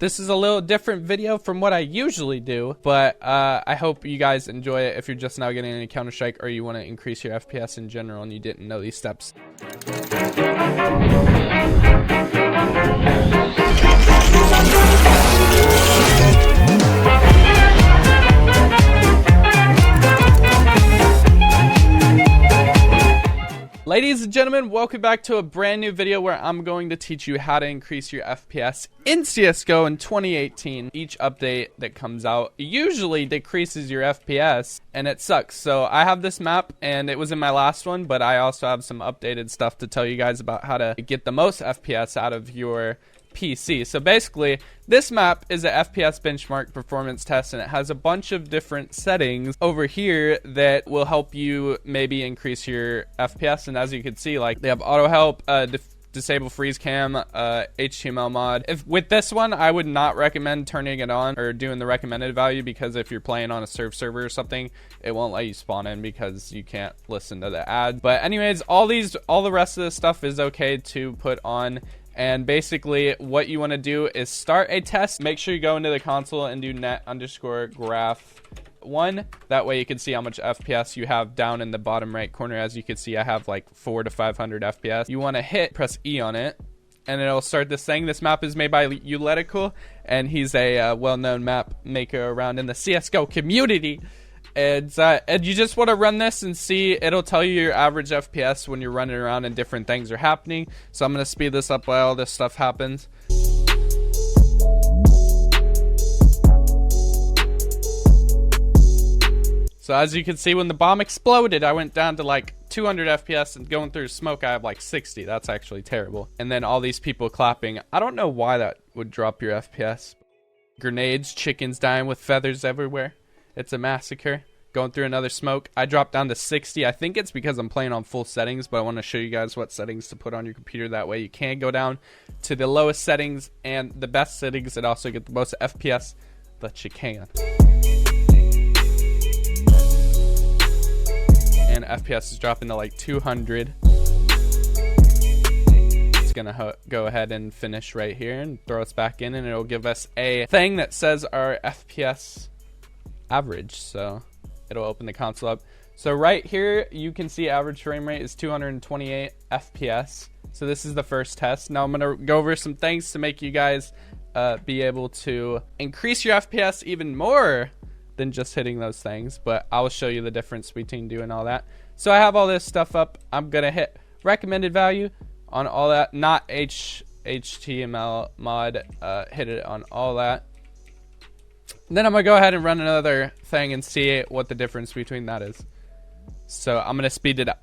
This is a little different video from what I usually do, but I hope you guys enjoy it if you're just now getting into Counter-Strike or you want to increase your FPS in general and you didn't know these steps. Ladies and gentlemen, welcome back to a brand new video where I'm going to teach you how to increase your FPS in CSGO in 2018. Each update that comes out usually decreases your FPS, and it sucks. So I have this map, and it was in my last one, but I also have some updated stuff to tell you guys about how to get the most FPS out of your PC. So basically, this map is a FPS Benchmark performance test, and it has a bunch of different settings over here that will help you maybe increase your FPS. And as you can see, like, they have auto help, disable freeze cam, HTML mod. With this one, I would not recommend turning it on or doing the recommended value, because if you're playing on a server or something, it won't let you spawn in because you can't listen to the ad. But anyways, all the rest of this stuff is okay to put on. And basically what you want to do is start a test. Make sure you go into the console and do net_graph1. That way you can see how much FPS you have down in the bottom right corner. As you can see, I have like 400 to 500 FPS. You want to press E on it, and it'll start this thing. This map is made by Untitled, and he's a well-known map maker around in the CSGO community. And you just want to run this and see. It'll tell you your average FPS when you're running around and different things are happening. So I'm going to speed this up while all this stuff happens. So as you can see, when the bomb exploded, I went down to like 200 FPS, and going through smoke, I have like 60. That's actually terrible. And then all these people clapping. I don't know why that would drop your FPS. Grenades, chickens dying with feathers everywhere. It's a massacre. Going through another smoke. I dropped down to 60. I think it's because I'm playing on full settings, but I want to show you guys what settings to put on your computer. That way you can go down to the lowest settings and the best settings and also get the most FPS that you can. And FPS is dropping to like 200. It's gonna go ahead and finish right here and throw us back in, and it'll give us a thing that says our FPS average. So it'll open the console up. So right here you can see average frame rate is 228 FPS. So this is the first test. Now I'm gonna go over some things to make you guys be able to increase your FPS even more than just hitting those things, but I'll show you the difference between doing all that. So I have all this stuff up. I'm gonna hit recommended value on all that, not HTML mod. Hit it on all that. Then I'm going to go ahead and run another thing and see what the difference between that is. So I'm going to speed it up.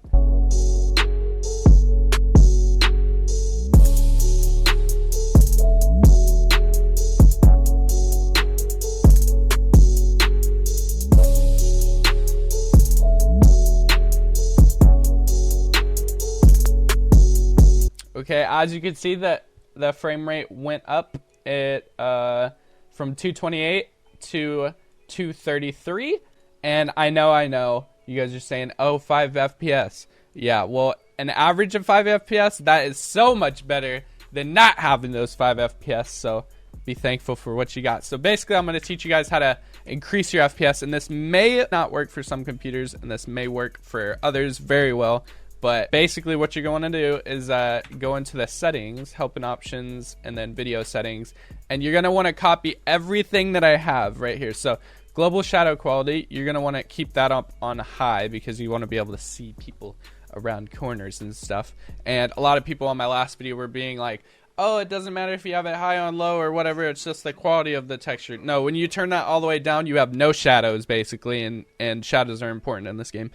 Okay, as you can see, that the frame rate went up. It from 228 to 233, and I know you guys are saying, oh, 5 FPS. Yeah, well, an average of 5 FPS, that is so much better than not having those 5 FPS. So be thankful for what you got. So basically, I'm going to teach you guys how to increase your FPS, and this may not work for some computers, and this may work for others very well. But basically what you're going to do is go into the settings, help and options, and then video settings. And you're going to want to copy everything that I have right here. So global shadow quality, you're going to want to keep that up on high because you want to be able to see people around corners and stuff. And a lot of people on my last video were being like, oh, it doesn't matter if you have it high on low or whatever. It's just the quality of the texture. No, when you turn that all the way down, you have no shadows basically. And shadows are important in this game.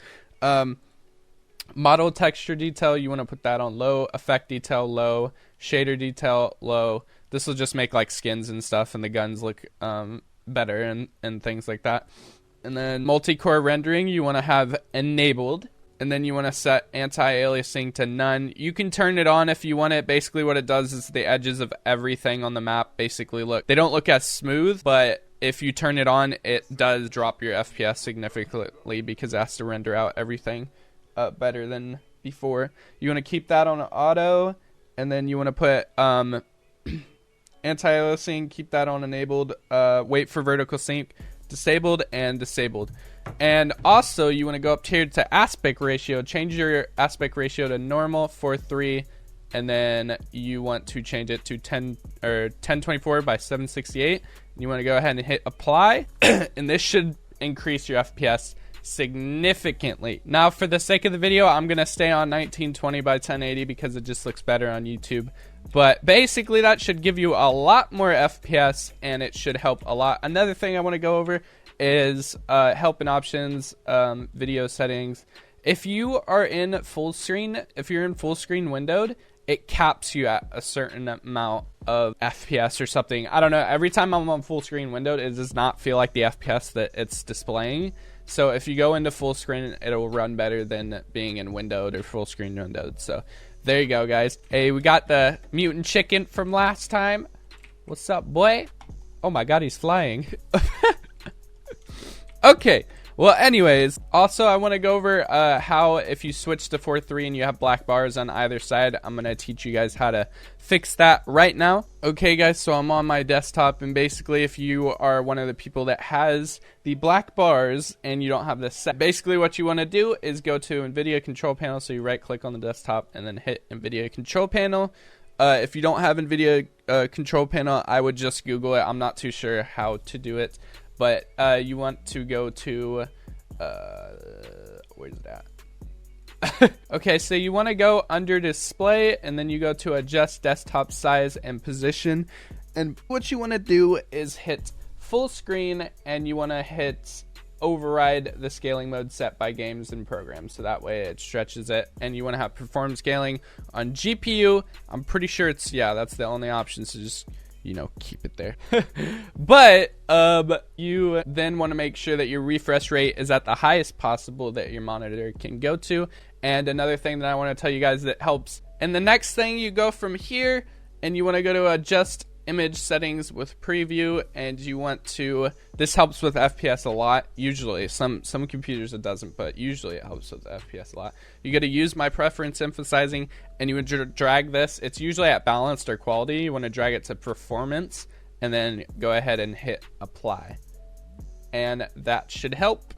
Model texture detail, you want to put that on low. Effect detail low. Shader detail low. This will just make like skins and stuff and the guns look better and things like that. And then multi-core rendering, you want to have enabled. And then you want to set anti-aliasing to none. You can turn it on if you want it. Basically what it does is the edges of everything on the map basically they don't look as smooth, but if you turn it on, it does drop your FPS significantly because it has to render out everything better than before. You want to keep that on auto, and then you want to put anti-aliasing, keep that on enabled. Wait for vertical sync, disabled and disabled. And also you want to go up here to aspect ratio, change your aspect ratio to normal 4:3, and then you want to change it to 1024 by 768. You want to go ahead and hit apply, and this should increase your FPS significantly. Now, for the sake of the video, I'm gonna stay on 1920 by 1080 because it just looks better on YouTube. But basically, that should give you a lot more FPS, and it should help a lot. Another thing I want to go over is help and options, video settings. If you are in full screen, if you're in full screen windowed, it caps you at a certain amount of FPS or something. I don't know. Every time I'm on full screen windowed, it does not feel like the FPS that it's displaying. So if you go into full screen, it'll run better than being in windowed or full screen windowed. So there you go, guys. Hey, we got the mutant chicken from last time. What's up, boy? Oh my god, he's flying. Okay. Well, anyways, also I want to go over how if you switch to 4:3 and you have black bars on either side, I'm going to teach you guys how to fix that right now. Okay, guys, so I'm on my desktop, and basically if you are one of the people that has the black bars and you don't have this set, basically what you want to do is go to NVIDIA Control Panel, so you right click on the desktop and then hit NVIDIA Control Panel. If you don't have NVIDIA Control Panel, I would just Google it. I'm not too sure how to do it. But you want to go to, where's that? Okay, so you want to go under display, and then you go to adjust desktop size and position. And what you want to do is hit full screen, and you want to hit override the scaling mode set by games and programs. So that way it stretches it. And you want to have perform scaling on GPU. I'm pretty sure it's, yeah, that's the only option. So just, you know, keep it there. But you then want to make sure that your refresh rate is at the highest possible that your monitor can go to. And another thing that I want to tell you guys that helps, and the next thing, you go from here and you want to go to adjust image settings with preview, and you want to, this helps with FPS a lot. Usually some computers it doesn't, but usually it helps with FPS a lot. You got to use my preference emphasizing, and you would drag this. It's usually at balanced or quality. You want to drag it to performance, and then go ahead and hit apply, and that should help.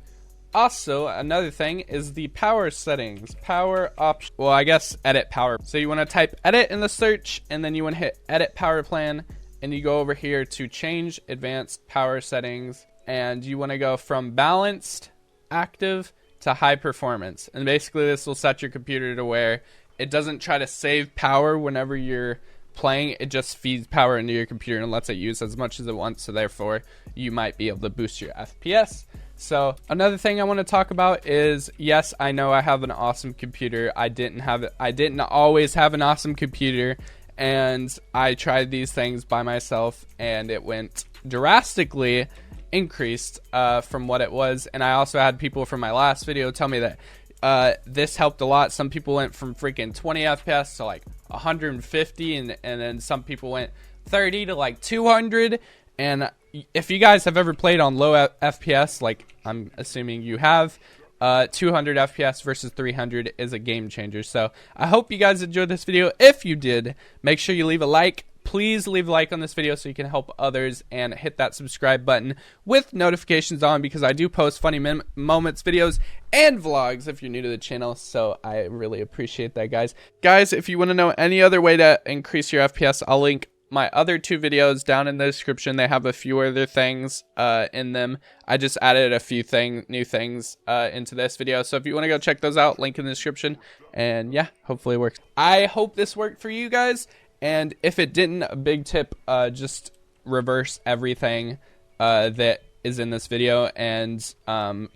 Also, another thing is the power settings, power option. Well, I guess edit power. So you want to type edit in the search, and then you want to hit edit power plan, and you go over here to change advanced power settings, and you want to go from balanced, active to high performance. And basically this will set your computer to where it doesn't try to save power whenever you're playing. It just feeds power into your computer and lets it use as much as it wants. So therefore you might be able to boost your FPS. So another thing I want to talk about is, yes, I know I have an awesome computer. I didn't always have an awesome computer, and I tried these things by myself, and it went drastically increased from what it was. And I also had people from my last video tell me that this helped a lot. Some people went from freaking 20 FPS to like 150, and then some people went 30 to like 200. And if you guys have ever played on low FPS, like I'm assuming you have, 200 FPS versus 300 is a game changer. So I hope you guys enjoyed this video. If you did, make sure you leave a like. Please leave a like on this video so you can help others, and hit that subscribe button with notifications on, because I do post funny moments videos and vlogs if you're new to the channel. So I really appreciate that, guys. Guys, if you want to know any other way to increase your FPS, I'll link my other two videos down in the description. They have a few other things in them. I just added a few new things into this video. So if you want to go check those out, link in the description. And yeah, hopefully it works. I hope this worked for you guys. And if it didn't, a big tip, just reverse everything that is in this video, and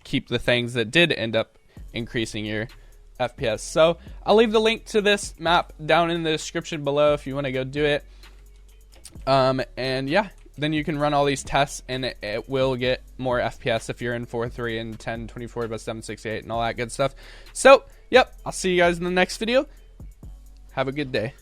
keep the things that did end up increasing your FPS. So I'll leave the link to this map down in the description below if you want to go do it. And yeah, then you can run all these tests, and it will get more FPS if you're in 4:3 and 1024 by 768 and all that good stuff. So, yep, I'll see you guys in the next video. Have a good day.